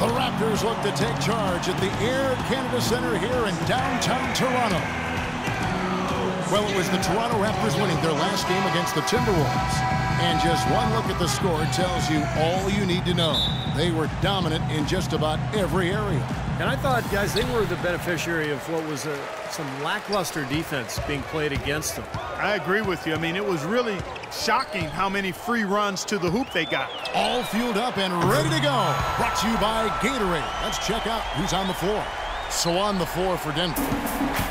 The Raptors look to take charge at the Air Canada Centre here in downtown Toronto. Well, it was the Toronto Raptors winning their last game against the Timberwolves. And just one look at the score tells you all you need to know. They were dominant in just about every area. And I thought, guys, they were the beneficiary of what was some lackluster defense being played against them. I agree with you. I mean, it was really shocking how many free runs to the hoop they got. All fueled up and ready to go. Brought to you by Gatorade. Let's check out who's on the floor. So on the floor for Denver,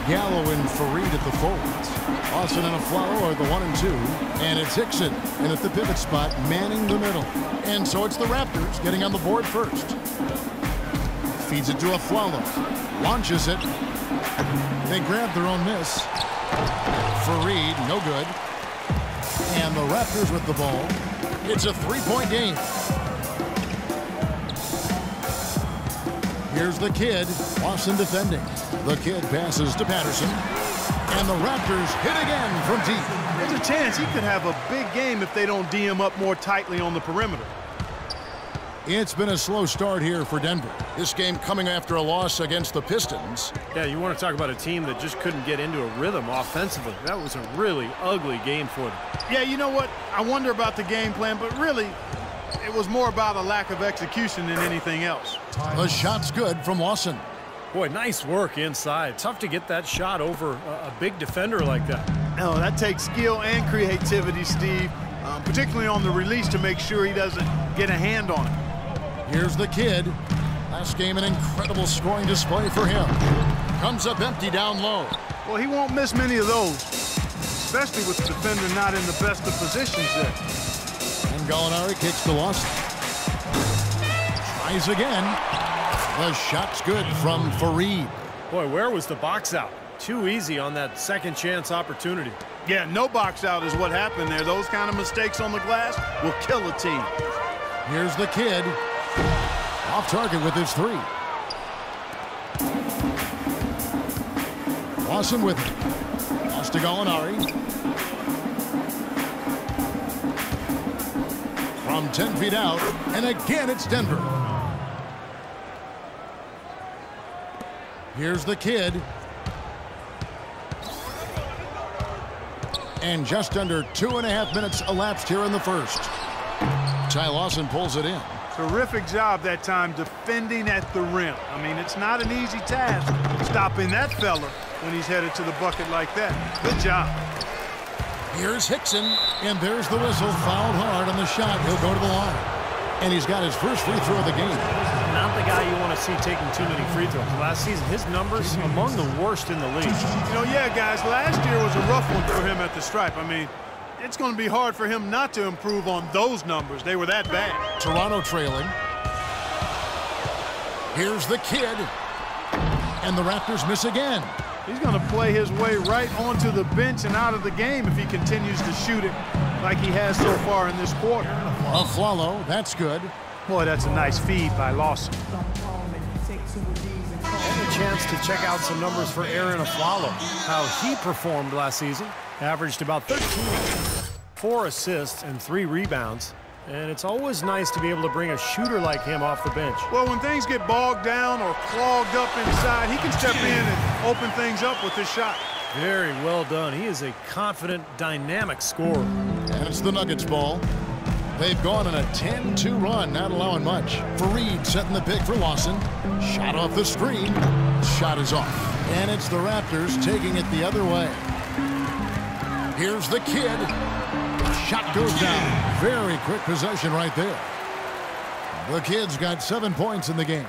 Gallo and Fareed at the forwards. Austin and Aflalo are the 1 and 2. And it's Hickson in at the pivot spot, manning the middle. And so it's the Raptors getting on the board first. Feeds it to Aflalo. Launches it. They grab their own miss. Fareed, no good. And the Raptors with the ball. It's a three-point game. Here's the kid. Lawson defending. The kid passes to Patterson. And the Raptors hit again from deep. There's a chance he could have a big game if they don't D him up more tightly on the perimeter. It's been a slow start here for Denver. This game coming after a loss against the Pistons. Yeah, you want to talk about a team that just couldn't get into a rhythm offensively. That was a really ugly game for them. Yeah, you know what? I wonder about the game plan, but really, it was more about a lack of execution than anything else. The shot's good from Lawson. Boy, nice work inside. Tough to get that shot over a big defender like that. Oh, that takes skill and creativity, Steve, particularly on the release to make sure he doesn't get a hand on it. Here's the kid. Last game, an incredible scoring display for him. Comes up empty down low. Well, he won't miss many of those, especially with the defender not in the best of positions there. And Gallinari kicks to Lawson. Tries again. The shot's good from Fareed. Boy, where was the box out? Too easy on that second chance opportunity. Yeah, no box out is what happened there. Those kind of mistakes on the glass will kill a team. Here's the kid. Off target with his three. Lawson with it. Pass to Gallinari. From 10 feet out. And again, it's Denver. Here's the kid. And just under 2.5 minutes elapsed here in the first. Ty Lawson pulls it in. Terrific job that time defending at the rim. I mean, it's not an easy task stopping that fella when he's headed to the bucket like that. Good job. Here's Hickson, and there's the whistle. Fouled hard on the shot. He'll go to the line. And he's got his first free throw of the game. Not the guy you want to see taking too many free throws. Last season, his numbers among the worst in the league. You know, yeah, guys, last year was a rough one for him at the stripe. I mean, it's going to be hard for him not to improve on those numbers. They were that bad. Toronto trailing. Here's the kid. And the Raptors miss again. He's going to play his way right onto the bench and out of the game if he continues to shoot it like he has so far in this quarter. Aflalo, that's good. Boy, that's a nice feed by Lawson. And a chance to check out some numbers for Aaron Aflalo. How he performed last season. Averaged about 13, 4 assists, and 3 rebounds. And it's always nice to be able to bring a shooter like him off the bench. Well, when things get bogged down or clogged up inside, he can step in and open things up with his shot. Very well done. He is a confident, dynamic scorer. And it's the Nuggets ball. They've gone on a 10-2 run, not allowing much. Fareed setting the pick for Lawson. Shot off the screen. Shot is off. And it's the Raptors taking it the other way. Here's the kid. Shot goes down. Very quick possession right there. The kid's got 7 points in the game.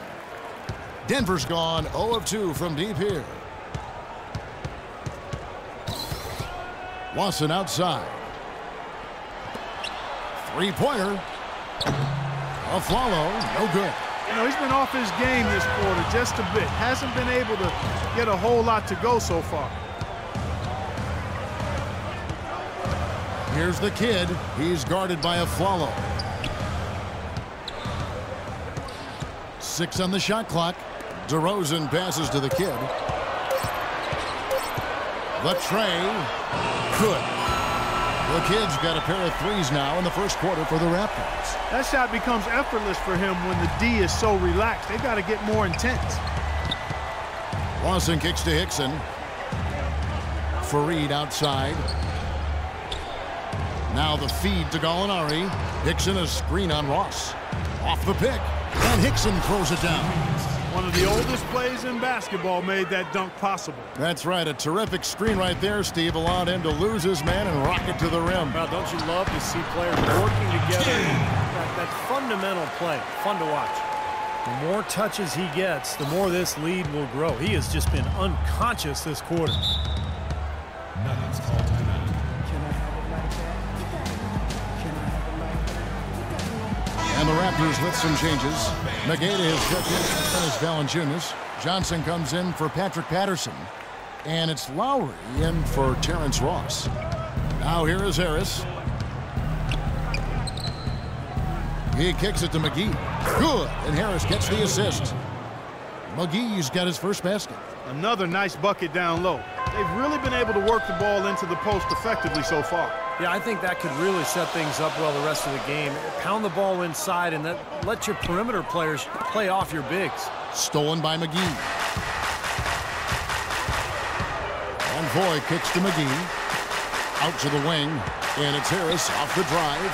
Denver's gone 0 of 2 from deep here. Lawson outside. Three-pointer. Aflalo, no good. You know, he's been off his game this quarter just a bit. Hasn't been able to get a whole lot to go so far. Here's the kid. He's guarded by Aflalo. 6 on the shot clock. DeRozan passes to the kid. The tray. Good. The kid's got a pair of threes now in the first quarter for the Raptors. That shot becomes effortless for him when the D is so relaxed. They got to get more intense. Lawson kicks to Hickson. Fareed outside. Now the feed to Gallinari. Hickson a screen on Ross. Off the pick. And Hickson throws it down. One of the oldest plays in basketball made that dunk possible. That's right. A terrific screen right there, Steve. Allowed him to lose his man and rock it to the rim. Well, don't you love to see players working together? That fundamental play. Fun to watch. The more touches he gets, the more this lead will grow. He has just been unconscious this quarter. Nuggets call timeout. And the Raptors with some changes. Nugget is checked in for Dennis Valanciunas. Johnson comes in for Patrick Patterson. And it's Lowry in for Terrence Ross. Now here is Harris. He kicks it to McGee. Good. And Harris gets the assist. McGee's got his first basket. Another nice bucket down low. They've really been able to work the ball into the post effectively so far. Yeah, I think that could really set things up well the rest of the game. Pound the ball inside and let your perimeter players play off your bigs. Stolen by McGee. And Voy kicks to McGee. Out to the wing. And it's Harris off the drive.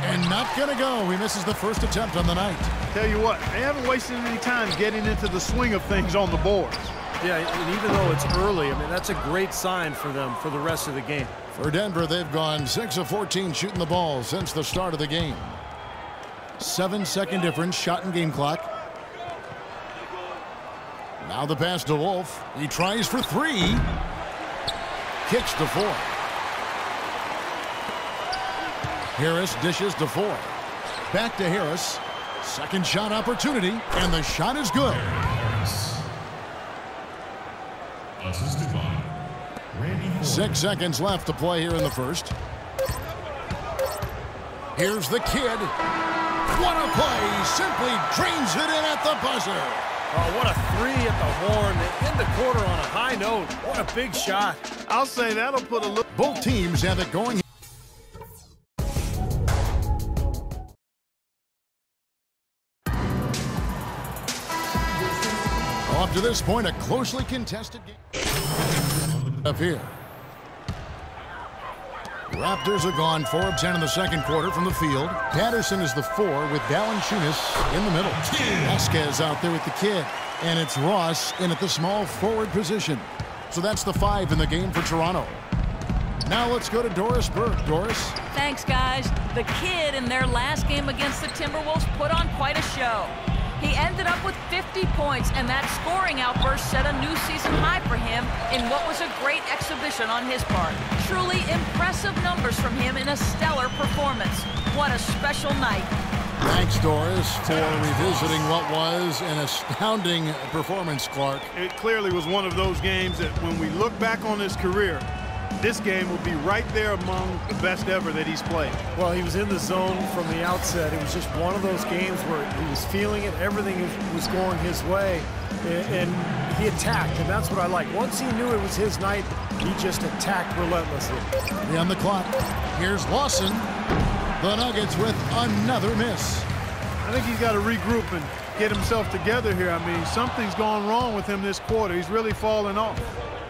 And not going to go. He misses the first attempt on the night. Tell you what, they haven't wasted any time getting into the swing of things on the boards. Yeah, and even though it's early, I mean, that's a great sign for them for the rest of the game. For Denver, they've gone 6 of 14 shooting the ball since the start of the game. 7-second difference, shot and game clock. Now the pass to Wolf. He tries for 3. Kicks to 4. Harris dishes to 4. Back to Harris. Second shot opportunity, and the shot is good. Assisted by Randy Ford. 6 seconds left to play here in the first. Here's the kid. What a play! Simply drains it in at the buzzer. Oh, what a 3 at the horn. They end the quarter on a high note. What a big shot. I'll say that'll put a look. Both teams have it going. Up to this point, a closely contested game. Up here. Raptors are gone 4 of 10 in the second quarter from the field. Patterson is the 4 with Valanciunas in the middle. Vasquez out there with the kid. And it's Ross in at the small forward position. So that's the 5 in the game for Toronto. Now let's go to Doris Burke. Doris. Thanks, guys. The kid in their last game against the Timberwolves put on quite a show. He ended up with 50 points, and that scoring outburst set a new season high for him in what was a great exhibition on his part. Truly impressive numbers from him in a stellar performance. What a special night. Thanks, Doris, for revisiting what was an astounding performance, Clark. It clearly was one of those games that when we look back on his career, this game will be right there among the best ever that he's played. Well, he was in the zone from the outset. It was just one of those games where he was feeling it. Everything was going his way, and he attacked, and that's what I like. Once he knew it was his night, he just attacked relentlessly. On the clock, here's Lawson. The Nuggets with another miss. I think he's got to regroup and get himself together here. I mean, something's gone wrong with him this quarter. He's really fallen off.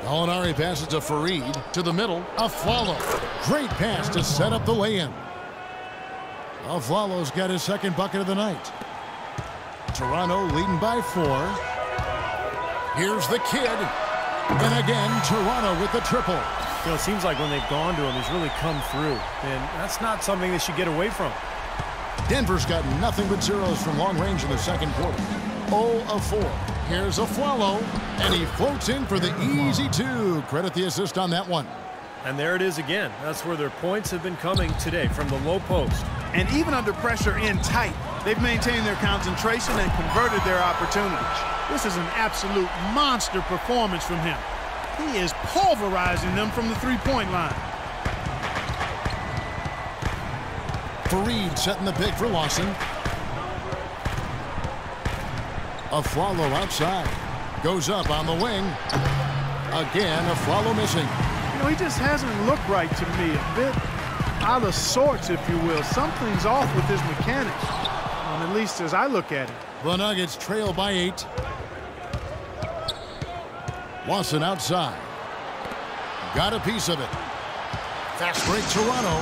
Gallinari passes to Fareed to the middle. Afflalo. Great pass to set up the lay-in. Afflalo's got his second bucket of the night. Toronto leading by 4. Here's the kid. And again, Toronto with the triple. You know, it seems like when they've gone to him, he's really come through. And that's not something they should get away from. Denver's got nothing but zeros from long range in the second quarter. 0 of 4. Here's Afflalo, and he floats in for the easy 2. Credit the assist on that one. And there it is again. That's where their points have been coming today, from the low post. And even under pressure in tight, they've maintained their concentration and converted their opportunities. This is an absolute monster performance from him. He is pulverizing them from the three-point line. Fareed setting the pick for Lawson. Afflalo outside. Goes up on the wing. Again, Afflalo missing. know, he just hasn't looked right to me. A bit out of sorts, if you will. Something's off with his mechanics, at least as I look at it. The Nuggets trail by 8. Lawson outside. Got a piece of it. Fast break Toronto.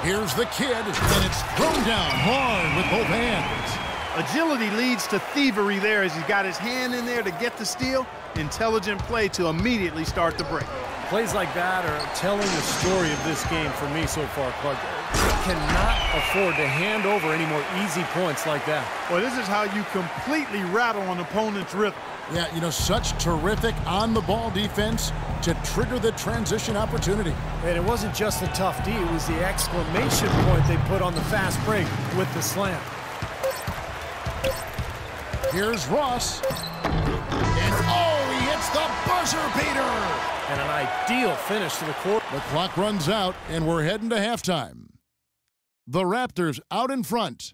Here's the kid, and it's thrown down hard with both hands. Agility leads to thievery there as he's got his hand in there to get the steal. Intelligent play to immediately start the break. Plays like that are telling the story of this game for me so far, Clark. He cannot afford to hand over any more easy points like that. Well, this is how you completely rattle an opponent's rhythm. Yeah, you know, such terrific on-the-ball defense to trigger the transition opportunity. And it wasn't just the tough D, it was the exclamation point they put on the fast break with the slam. Here's Ross. And oh, he hits the buzzer beater. And an ideal finish to the quarter. The clock runs out, and we're heading to halftime. The Raptors out in front.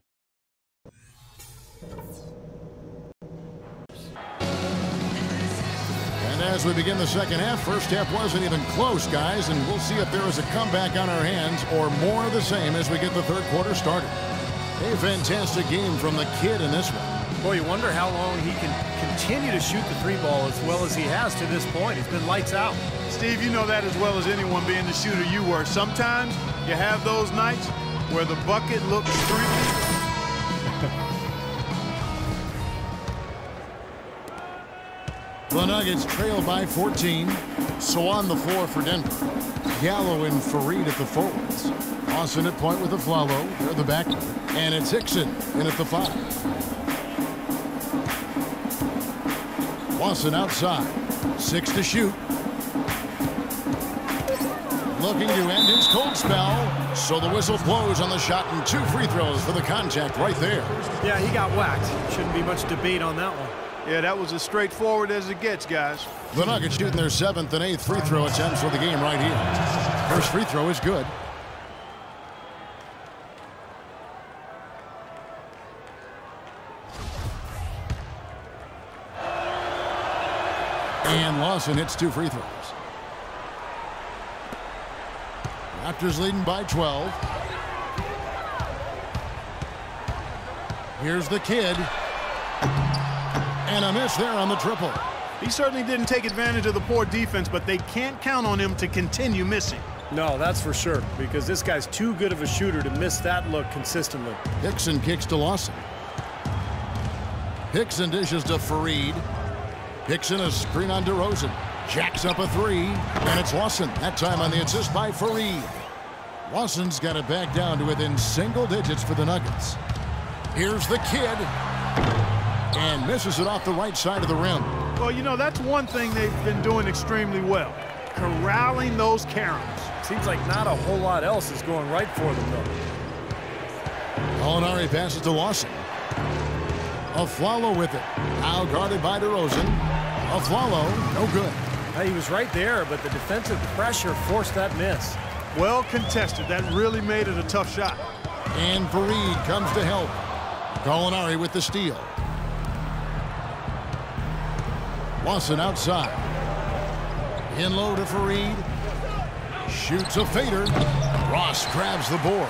And as we begin the second half, first half wasn't even close, guys, and we'll see if there is a comeback on our hands or more of the same as we get the third quarter started. A fantastic game from the kid in this one. Boy, you wonder how long he can continue to shoot the three ball as well as he has to this point. He's been lights out. Steve, you know that as well as anyone being the shooter you were. Sometimes you have those nights where the bucket looks streaky. The Nuggets trail by 14. So on the floor for Denver. Gallo and Fareed at the forwards. Lawson at point with the Flalo. They're the backcourt. And it's Hickson in at the 5. Lawson outside. 6 to shoot. Looking to end his cold spell. So the whistle blows on the shot and 2 free throws for the contact right there. Yeah, he got whacked. Shouldn't be much debate on that one. Yeah, that was as straightforward as it gets, guys. The Nuggets shooting their 7th and 8th free throw attempts for the game right here. First free throw is good. And Lawson hits 2 free throws. Raptors leading by 12. Here's the kid. And a miss there on the triple. He certainly didn't take advantage of the poor defense, but they can't count on him to continue missing. No, that's for sure, because this guy's too good of a shooter to miss that look consistently. Hickson kicks to Lawson. Hickson dishes to Fareed. Hickson a screen on DeRozan. Jacks up a 3, and it's Lawson. That time on the assist by Fareed. Lawson's got it back down to within single digits for the Nuggets. Here's the kid. And misses it off the right side of the rim. Well, you know, that's one thing they've been doing extremely well. Corralling those Karens. Seems like not a whole lot else is going right for them, though. Gallinari passes to Lawson. Aflalo with it. Now guarded by DeRozan. Aflalo, no good. He was right there, but the defensive pressure forced that miss. Well contested. That really made it a tough shot. And Fareed comes to help. Gallinari with the steal. Lawson outside. In low to Fareed. Shoots a fader. Ross grabs the board.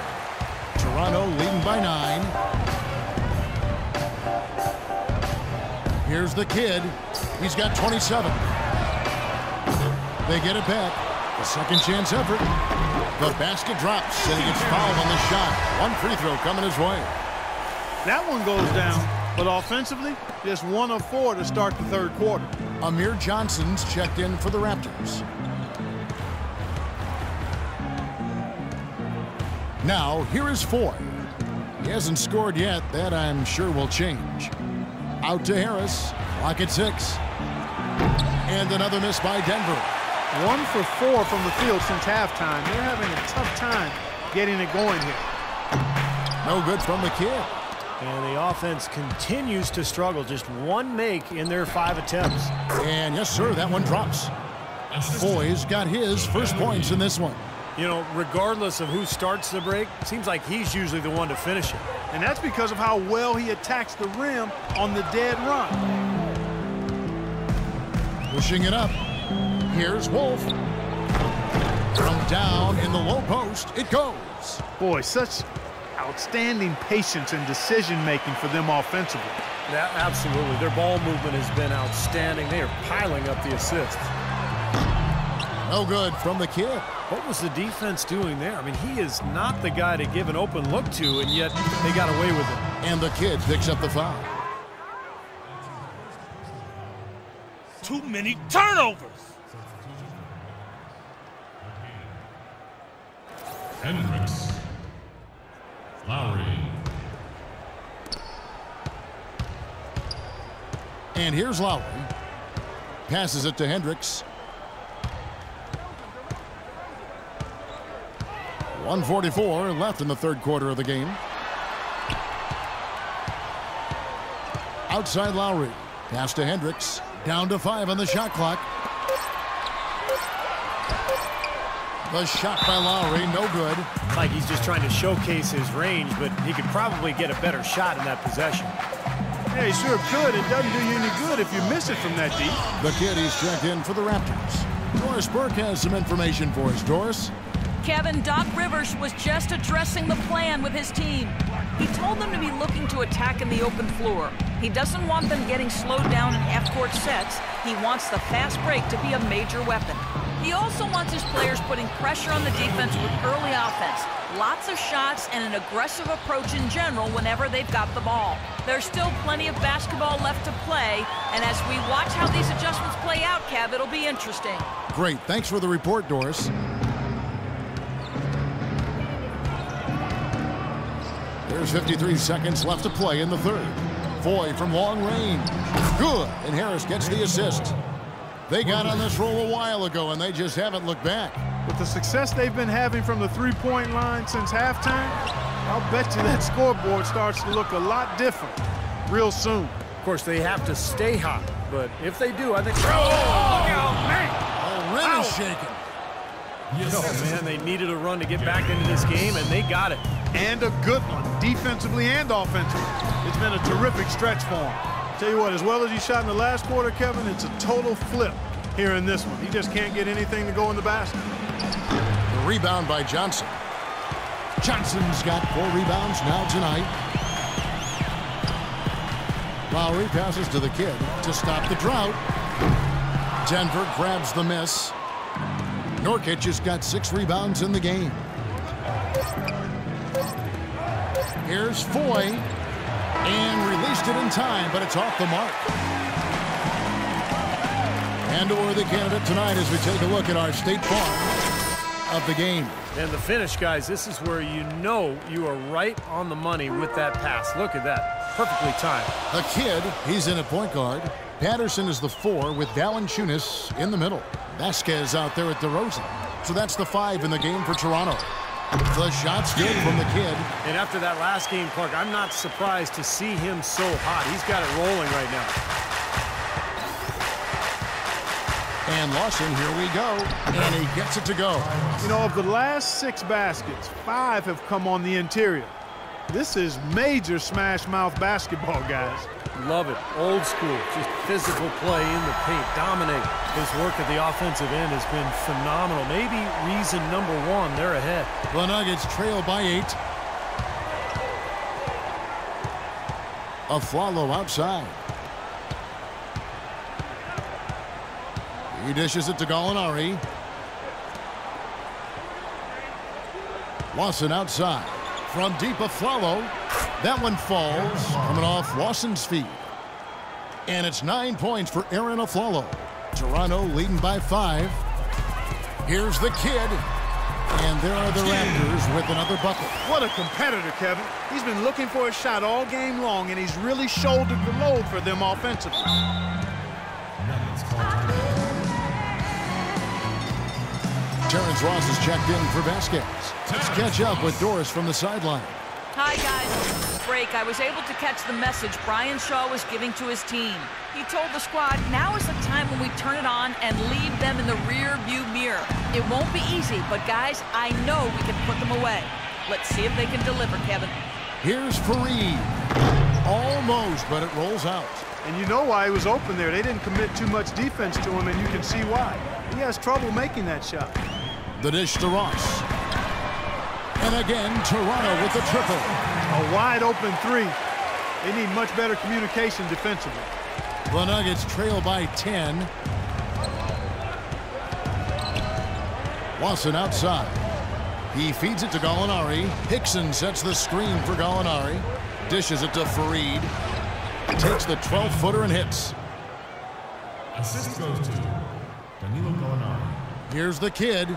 Toronto leading by 9. Here's the kid. He's got 27. They get it back. The second chance effort. The basket drops, and he gets fouled on the shot. 1 free throw coming his way. That one goes down, but offensively, just 1 of 4 to start the third quarter. Amir Johnson's checked in for the Raptors. Now, here is Foy. He hasn't scored yet. That, I'm sure, will change. Out to Harris. Clock at 6. And another miss by Denver. 1 for 4 from the field since halftime. They're having a tough time getting it going here. No good from the kid. And the offense continues to struggle. Just 1 make in their 5 attempts. And yes, sir, that one drops. Foy's got his first points in this one. You know, regardless of who starts the break, it seems like he's usually the one to finish it. And that's because of how well he attacks the rim on the dead run. Pushing it up. Here's Wolf. From down in the low post, it goes. Boy, such outstanding patience and decision-making for them offensively. Yeah, absolutely. Their ball movement has been outstanding. They are piling up the assists. No good from the kid. What was the defense doing there? I mean, he is not the guy to give an open look to, and yet they got away with it. And the kid picks up the foul. Too many turnovers. Hendricks. Lowry. And here's Lowry. Passes it to Hendricks. 1:44 left in the third quarter of the game. Outside Lowry. Pass to Hendricks. Down to 5 on the shot clock. The shot by Lowry, no good. Like he's just trying to showcase his range, but he could probably get a better shot in that possession. Yeah, he sure could. It doesn't do you any good if you miss it from that deep. The kid, he's checked in for the Raptors. Doris Burke has some information for us. Doris? Kevin, Doc Rivers was just addressing the plan with his team. He told them to be looking to attack in the open floor. He doesn't want them getting slowed down in half-court sets. He wants the fast break to be a major weapon. He also wants his players putting pressure on the defense with early offense. Lots of shots and an aggressive approach in general whenever they've got the ball. There's still plenty of basketball left to play, and as we watch how these adjustments play out, Kev, it'll be interesting. Great. Thanks for the report, Doris. There's 53 seconds left to play in the third. Foy from long range. Good. And Harris gets the assist. They got on this roll a while ago, and they just haven't looked back. With the success they've been having from the three-point line since halftime, I'll bet you that scoreboard starts to look a lot different real soon. Of course, they have to stay hot, but if they do, I think... Oh, look out, man! Oh, rim is shaking. Oh, man, they needed a run to get back into this game, and they got it. And a good one, defensively and offensively. It's been a terrific stretch for him. Tell you what, as well as he shot in the last quarter, Kevin, it's a total flip here in this one. He just can't get anything to go in the basket. The rebound by Johnson. Johnson's got 4 rebounds now tonight. Lowry passes to the kid to stop the drought. Denver grabs the miss. Nurkic has got 6 rebounds in the game. Here's Foy. And released it in time, but it's off the mark. And a worthy candidate tonight as we take a look at our State Farm of the game. And the finish, guys, this is where you know you are right on the money with that pass. Look at that. Perfectly timed. The kid, he's in at point guard. Patterson is the 4 with Valanciunas in the middle. Vasquez out there at DeRozan. So that's the 5 in the game for Toronto. The shot's good from the kid. And after that last game, Clark, I'm not surprised to see him so hot. He's got it rolling right now. And Lawson, here we go. And he gets it to go. You know, of the last 6 baskets, 5 have come on the interior. This is major smash mouth basketball, guys. Love it. Old school. Just physical play in the paint. Dominate. His work at the offensive end has been phenomenal. Maybe reason number 1, they're ahead. The Nuggets trail by 8. Afflalo outside. He dishes it to Gallinari. Lawson outside. From deep, Afflalo. That one falls, coming off Lawson's feet. And it's 9 points for Aaron Afflalo. Toronto leading by 5. Here's the kid. And there are the Raptors with another bucket. What a competitor, Kevin. He's been looking for a shot all game long, and he's really shouldered the load for them offensively. Terrence Ross is checked in for Vasquez. Let's catch up with Doris from the sideline. Hi, guys. Break, I was able to catch the message Brian Shaw was giving to his team. He told the squad, now is the time when we turn it on and leave them in the rear view mirror. It won't be easy, but guys, I know we can put them away. Let's see if they can deliver, Kevin. Here's Fareed. Almost, but it rolls out. And you know why he was open there. They didn't commit too much defense to him, and you can see why. He has trouble making that shot. The dish to Ross. And again, Toronto with the triple. A wide open three. They need much better communication defensively. The Nuggets trail by 10. Lawson outside. He feeds it to Gallinari. Hickson sets the screen for Gallinari. Dishes it to Farid. Takes the 12-footer and hits. Assist goes to Danilo Gallinari. Here's the kid.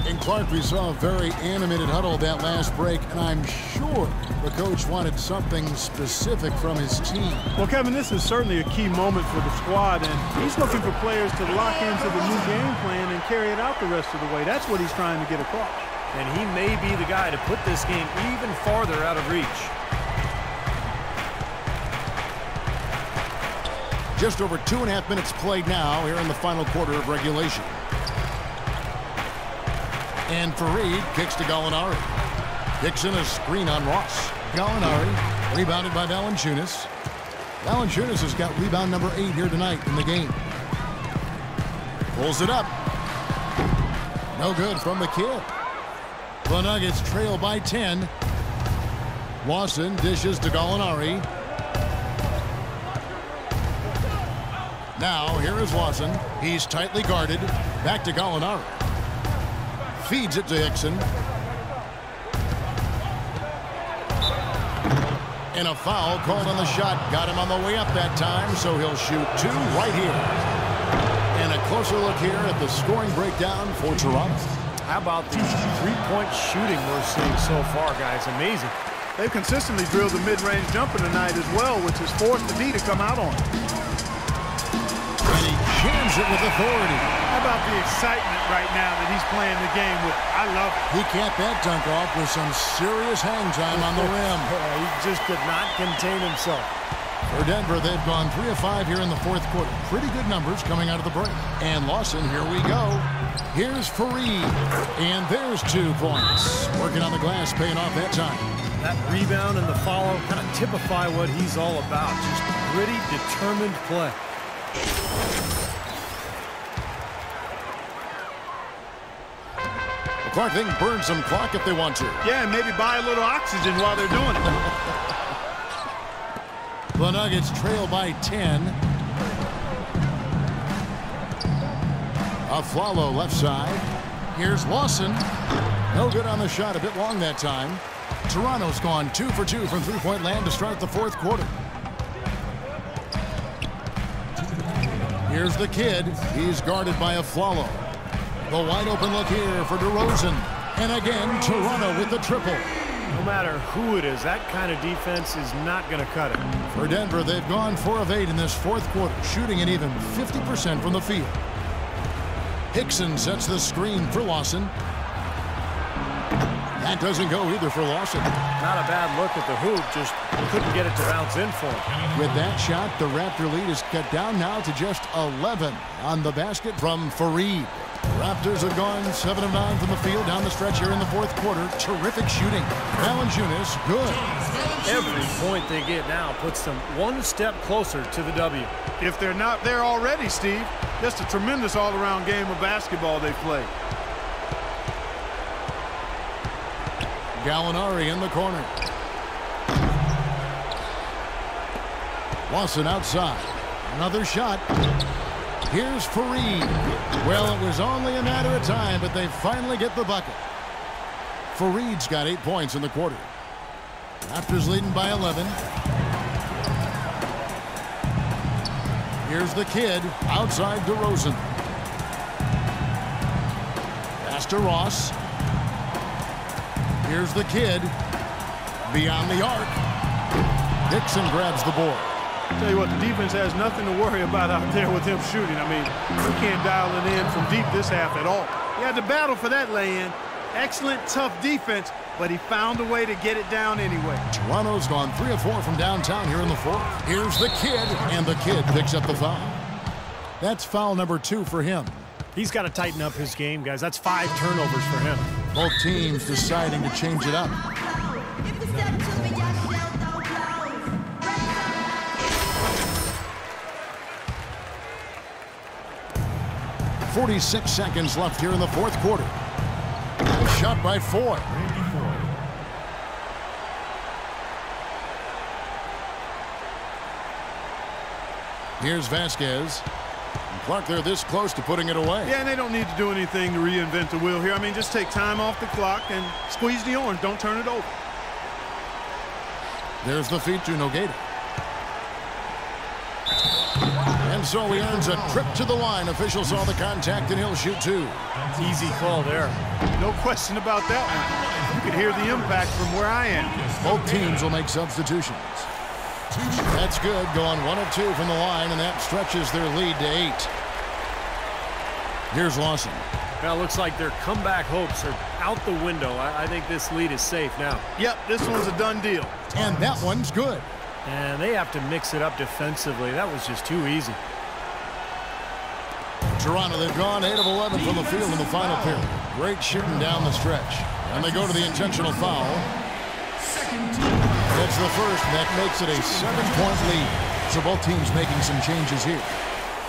And Clark, we saw a very animated huddle that last break, and I'm sure the coach wanted something specific from his team. Well, Kevin, this is certainly a key moment for the squad, and he's looking for players to lock into the new game plan and carry it out the rest of the way. That's what he's trying to get across. And he may be the guy to put this game even farther out of reach. Just over 2.5 minutes played now here in the final quarter of regulation. And Farid kicks to Gallinari. Hickson a screen on Ross. Gallinari rebounded by Valanciunas. Valanciunas has got rebound number 8 here tonight in the game. Pulls it up. No good from the kid. The Nuggets trail by 10. Lawson dishes to Gallinari. Now here is Lawson. He's tightly guarded. Back to Gallinari. Feeds it to Hickson. And a foul called on the shot. Got him on the way up that time, so he'll shoot 2 right here. And a closer look here at the scoring breakdown for Toronto. How about the three-point shooting we're seeing so far, guys? Amazing. They've consistently drilled the mid-range jumper tonight as well, which has forced the D to come out on it. And he jams it with authority. How about the excitement right now that he's playing the game with? I love it. He capped that dunk off with some serious hang time on the rim. He just could not contain himself. For Denver, they've gone 3 of 5 here in the fourth quarter. Pretty good numbers coming out of the break. And Lawson, here we go. Here's Farid. And there's 2 points. Working on the glass, paying off that time. That rebound and the follow kind of typify what he's all about. Just gritty, determined play. Clark, they can burn some clock if they want to. Yeah, and maybe buy a little oxygen while they're doing it. The Nuggets trail by 10. Aflalo left side. Here's Lawson. No good on the shot. A bit long that time. Toronto's gone 2 for 2 from three-point land to start the fourth quarter. Here's the kid. He's guarded by Aflalo. The wide open look here for DeRozan. And again, Toronto with the triple. No matter who it is, that kind of defense is not going to cut it. For Denver, they've gone 4 of 8 in this fourth quarter, shooting at even 50% from the field. Hickson sets the screen for Lawson. That doesn't go either for Lawson. Not a bad look at the hoop, just couldn't get it to bounce in for him. With that shot, the Raptor lead is cut down now to just 11 on the basket from Farid. Raptors have gone 7 of 9 from the field down the stretch here in the fourth quarter. Terrific shooting. Valanciunas, good. Every point they get now puts them one step closer to the W. If they're not there already, Steve, just a tremendous all-around game of basketball they play. Gallinari in the corner. Lawson outside. Another shot. Here's Farid. Well, it was only a matter of time, but they finally get the bucket. Farid's got 8 points in the quarter. Raptors leading by 11. Here's the kid outside DeRozan. Pass to Ross. Here's the kid beyond the arc. Hickson grabs the board. Tell you what, the defense has nothing to worry about out there with him shooting. I mean, you can't dial it in from deep this half at all. He had to battle for that lay-in. Excellent, tough defense, but he found a way to get it down anyway. Toronto's gone 3 of 4 from downtown here in the fourth. Here's the kid, and the kid picks up the foul. That's foul number 2 for him. He's got to tighten up his game, guys. That's 5 turnovers for him. Both teams deciding to change it up. 46 seconds left here in the fourth quarter. shot by Ford. Here's Vasquez. And Clark, they're this close to putting it away. Yeah, and they don't need to do anything to reinvent the wheel here. I mean, just take time off the clock and squeeze the orange. Don't turn it over. There's the feed to Nugget. And so he earns a trip to the line. Official saw the contact, and he'll shoot two. Easy call there. No question about that one. You could hear the impact from where I am. Both teams will make substitutions. That's good, going 1 of 2 from the line, and that stretches their lead to 8. Here's Lawson. Well, it looks like their comeback hopes are out the window. I think this lead is safe now. Yep, this one's a done deal. And that one's good. And they have to mix it up defensively. That was just too easy. Toronto, they've gone 8 of 11 from the field in the final period. Great shooting down the stretch. And they go to the intentional foul. That's the first, and that makes it a 7-point lead. So both teams making some changes here.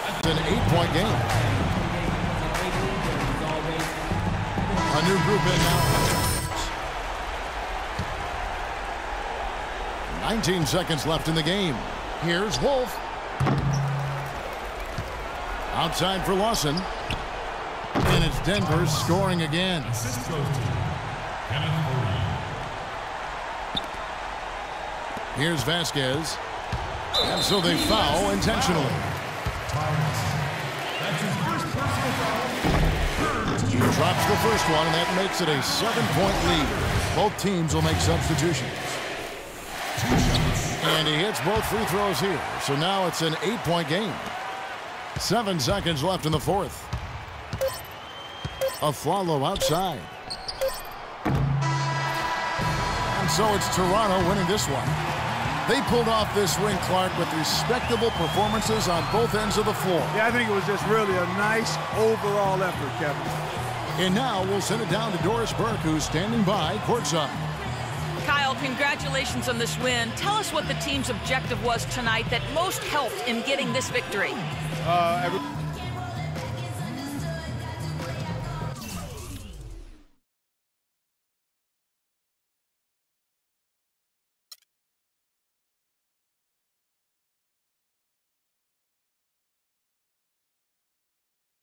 It's an 8-point game. A new group in now. 19 seconds left in the game. Here's Wolf. Outside for Lawson. And it's Denver scoring again. Assist goes to Kenneth Murray. Here's Vasquez. And so they foul intentionally. That's his first personal foul. He drops the first one, and that makes it a 7-point lead. Both teams will make substitutions. And he hits both free throws here. So now it's an 8-point game. 7 seconds left in the fourth. Aflalo outside. And so it's Toronto winning this one. They pulled off this win, Clark, with respectable performances on both ends of the floor. Yeah, I think it was just really a nice overall effort, Kevin. And now we'll send it down to Doris Burke, who's standing by courtside. Kyle, congratulations on this win. Tell us what the team's objective was tonight that most helped in getting this victory.